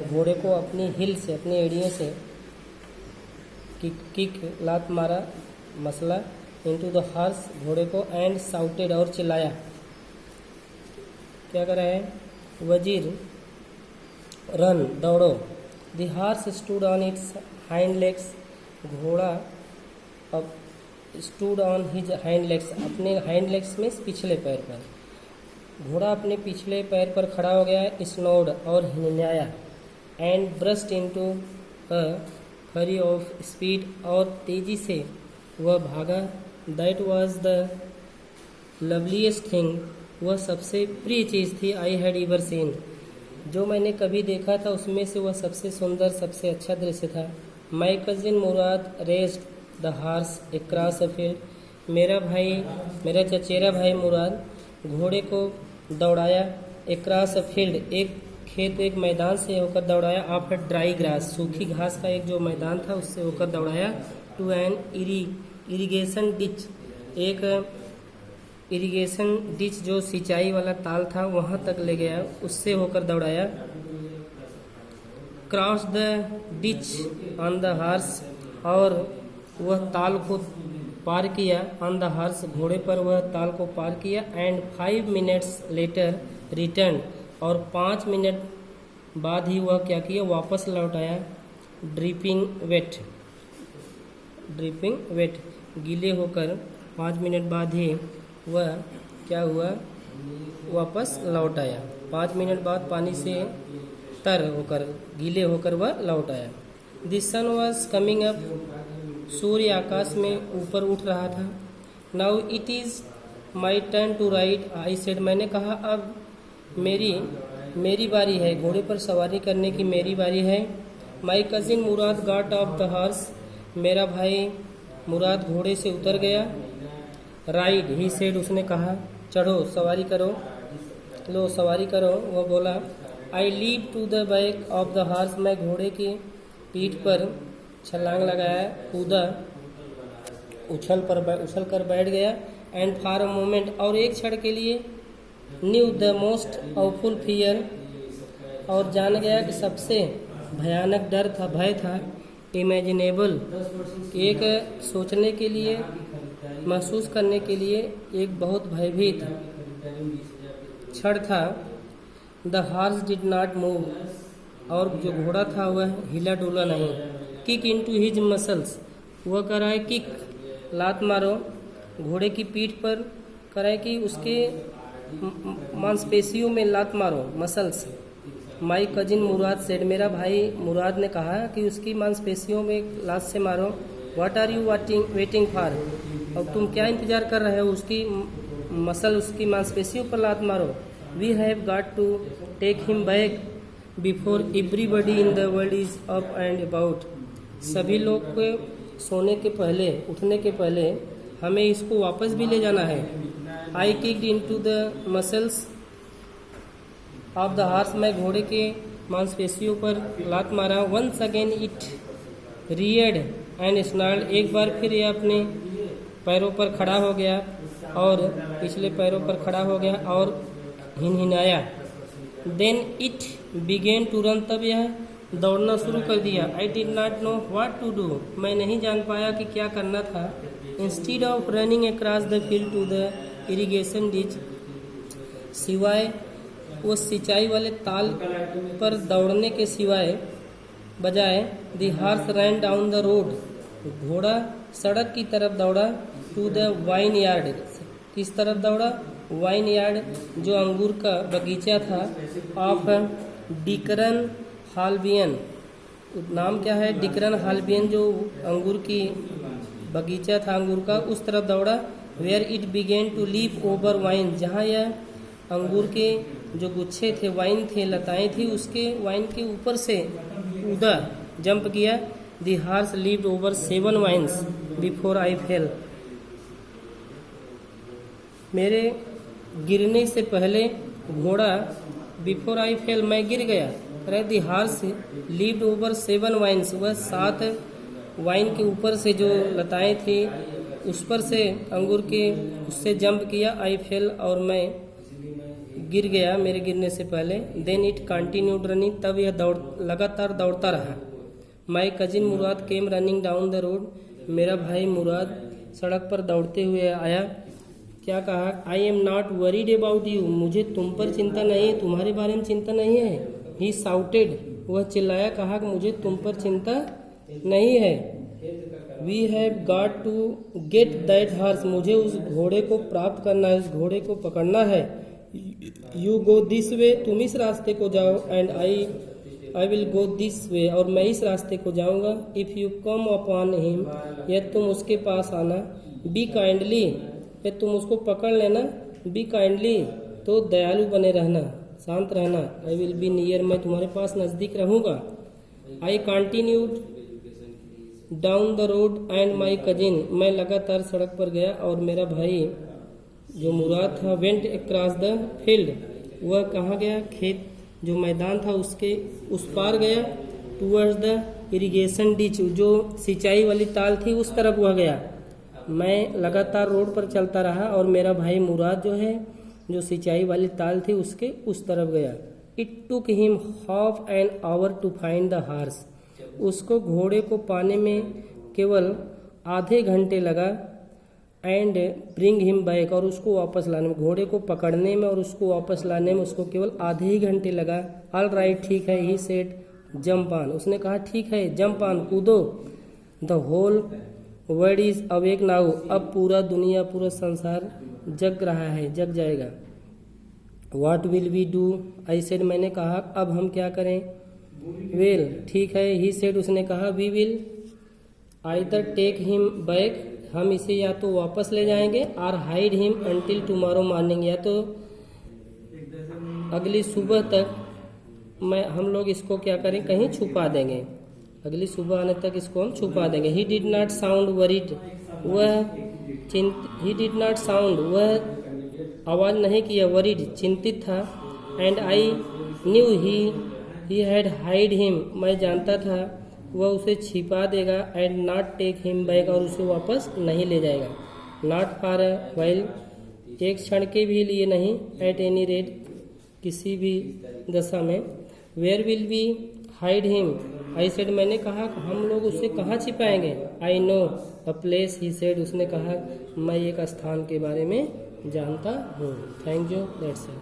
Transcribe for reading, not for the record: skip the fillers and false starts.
घोड़े को अपनी हिल से, अपनी एड़ियों से किक लात मारा, मसला इनटू द हॉर्स, घोड़े को, एंड साउटेड और चिल्लाया। क्या कर रहा है? वजीर रन, दौड़ो। The horse stood on it's hind legs, घोड़ा अब stood on his hind legs, अपने हाइंड लेग्स में पिछले पैर पर, घोड़ा अपने पिछले पैर पर खड़ा हो गया, स्नोड और हिलयाया, and burst into a hurry of speed, और तेजी से वह भागा। That was the loveliest thing, वह सबसे प्रिय चीज़ थी, आई हैड एवर सीन, जो मैंने कभी देखा था उसमें से वह सबसे सुंदर, सबसे अच्छा दृश्य था। My cousin Murad raised the horse across a field, मेरा भाई, मेरा चचेरा भाई मुराद घोड़े को दौड़ाया, अक्रॉस अ फील्ड, एक खेत, एक मैदान से होकर दौड़ाया, आफ्टर ड्राई ग्रास, सूखी घास का एक जो मैदान था उससे होकर दौड़ाया, टू एन इरिगेशन डिच, एक इरिगेशन डिच जो सिंचाई वाला ताल था वहां तक ले गया, उससे होकर दौड़ाया। Cross the ditch on the horse, और वह ताल को पार किया, ऑन द हॉर्स, घोड़े पर वह ताल को पार किया, एंड 5 मिनट्स लेटर रिटर्न, और 5 मिनट बाद ही वह क्या किया? वापस लौट आया। ड्रिपिंग वेट, गीले होकर 5 मिनट बाद ही वह क्या हुआ? वापस लौट आया। 5 मिनट बाद पानी से तर होकर, गीले होकर वह लौट आया। The sun was coming up, सूर्य आकाश में ऊपर उठ रहा था। Now it is my turn to ride, I said, मैंने कहा अब मेरी बारी है, घोड़े पर सवारी करने की मेरी बारी है। My cousin Murad got off the horse, मेरा भाई मुराद घोड़े से उतर गया। राइड, ही सेड, उसने कहा, चढ़ो, सवारी करो, लो सवारी करो। वह बोला, I leap to the back of the horse, मैं घोड़े की पीठ पर छलांग लगाया, कूदा, उछल कर बैठ गया। एंड फॉर अ मोमेंट, और एक क्षण के लिए, new the most awful fear, और जान गया कि सबसे भयानक डर था, भय था। इमेजिनेबल, एक सोचने के लिए महसूस करने के लिए एक बहुत भयभीत क्षण था। The horse did not move, और जो घोड़ा था वह हिला डुला नहीं। Kick in to his muscles, वह कह रहा है किक, लात मारो घोड़े की पीठ पर, कह रहा है कि उसके मांसपेशियों में लात मारो, muscles. My cousin Murad said, मेरा भाई मुराद ने कहा कि उसकी मांसपेशियों में लात से मारो। What are you waiting for, अब तुम क्या इंतजार कर रहे हो, उसकी मसल, उसकी मांसपेशियों पर लात मारो। We have got to take him back before everybody in the world is up and about, सभी लोग के सोने के पहले, उठने के पहले हमें इसको वापस भी ले जाना है। I kicked into the muscles of the horse, मैं घोड़े के मांसपेशियों पर लात मारा। Once again it reared and snorted, एक बार फिर यह अपने पैरों पर खड़ा हो गया और पिछले पैरों पर खड़ा हो गया और हिनहिनाया। Then it began to run, तब यह दौड़ना शुरू कर दिया। I did not know what to do, मैं नहीं जान पाया कि क्या करना था। Instead of running across the field to the irrigation ditch, सिवाय वो सिंचाई वाले ताल पर दौड़ने के सिवाय बजाय, the horse rain down the road, घोड़ा सड़क की तरफ दौड़ा। टू द वाइन यार्ड, किस तरफ दौड़ा, वाइन यार्ड, जो अंगूर का बगीचा था। ऑफ डिकरन हाल्बियन, नाम क्या है, डिकरन हाल्बियन, जो अंगूर की बगीचा था अंगूर का, उस तरफ दौड़ा। Where it began to leap over vine, जहाँ यह अंगूर के जो गुच्छे थे, वाइन थे, लताएं थी, उसके वाइन के ऊपर से कूदा, जंप किया। The horse leaved over 7 vines before I fell, मेरे गिरने से पहले घोड़ा, बिफोर आई फेल, मैं गिर गया। The horse leaved over 7 vines, वह 7 वाइन के ऊपर से जो लताएं थी उस पर से अंगूर के, उससे जंप किया। आई फेल, और मैं गिर गया मेरे गिरने से पहले। देन इट कंटिन्यूड रनिंग, तब यह लगातार दौड़ता रहा। My cousin Murad came running down the road, मेरा भाई मुराद सड़क पर दौड़ते हुए आया। क्या कहा, I am not worried about you, मुझे तुम पर चिंता नहीं है, तुम्हारे बारे में चिंता नहीं है। ही साउटेड, वह चिल्लाया, कहा कि मुझे तुम पर चिंता नहीं है। We have got to get that horse, मुझे उस घोड़े को प्राप्त करना है, उस घोड़े को पकड़ना है। यू गो दिस वे, तुम इस रास्ते को जाओ। And I will go this way, और मैं इस रास्ते को जाऊंगा। If you come upon him, यदि तुम उसके पास आना। बी काइंडली, यदि तुम उसको पकड़ लेना। बी काइंडली, तो दयालु बने रहना, शांत रहना। आई विल बी नियर, मैं तुम्हारे पास नज़दीक रहूँगा। I continued down the road and my cousin, मैं लगातार सड़क पर गया और मेरा भाई जो मुराद था, वेंट अक्रॉस द फील्ड, वह कहाँ गया, खेत जो मैदान था उसके उस पार गया। टूवर्ड्स द इरिगेशन डिच, जो सिंचाई वाली ताल थी उस तरफ वह गया। मैं लगातार रोड पर चलता रहा और मेरा भाई मुराद जो है, जो सिंचाई वाली ताल थी उसके उस तरफ गया। It took him half an hour to find the horse, उसको घोड़े को पाने में केवल आधे घंटे लगा। एंड ब्रिंग हिम बैक, और उसको वापस लाने में, घोड़े को पकड़ने में और उसको वापस लाने में उसको केवल आधे ही घंटे लगा। ऑल राइट, ठीक है, ही सेड जंप ऑन, उसने कहा ठीक है, जंप ऑन, कूदो। The whole world is awake now, अब पूरा दुनिया, पूरा संसार जग रहा है, जग जाएगा। What will we do, I said, मैंने कहा अब हम क्या करें। वेल, ठीक है, ही सेड, उसने कहा, we will either take him back, हम इसे या तो वापस ले जाएंगे, और hide him until tomorrow morning, या तो अगली सुबह तक हम लोग इसको क्या करें, कहीं छुपा देंगे, अगली सुबह आने तक इसको हम छुपा देंगे। He did not sound worried, he did not sound, वह आवाज़ नहीं किया, वरीड, चिंतित था। And I knew he had hide him, मैं जानता था वह उसे छिपा देगा। And not take him back, और उसे वापस नहीं ले जाएगा। नॉट फॉर अ व्हाइल, एक क्षण के भी लिए नहीं। एट एनी रेट, किसी भी दशा में। Where will we hide him, I said मैंने कहा हम लोग उसे कहाँ छिपाएंगे। I know a place he said उसने कहा मैं एक स्थान के बारे में जानता हूँ। Thank you, that's all.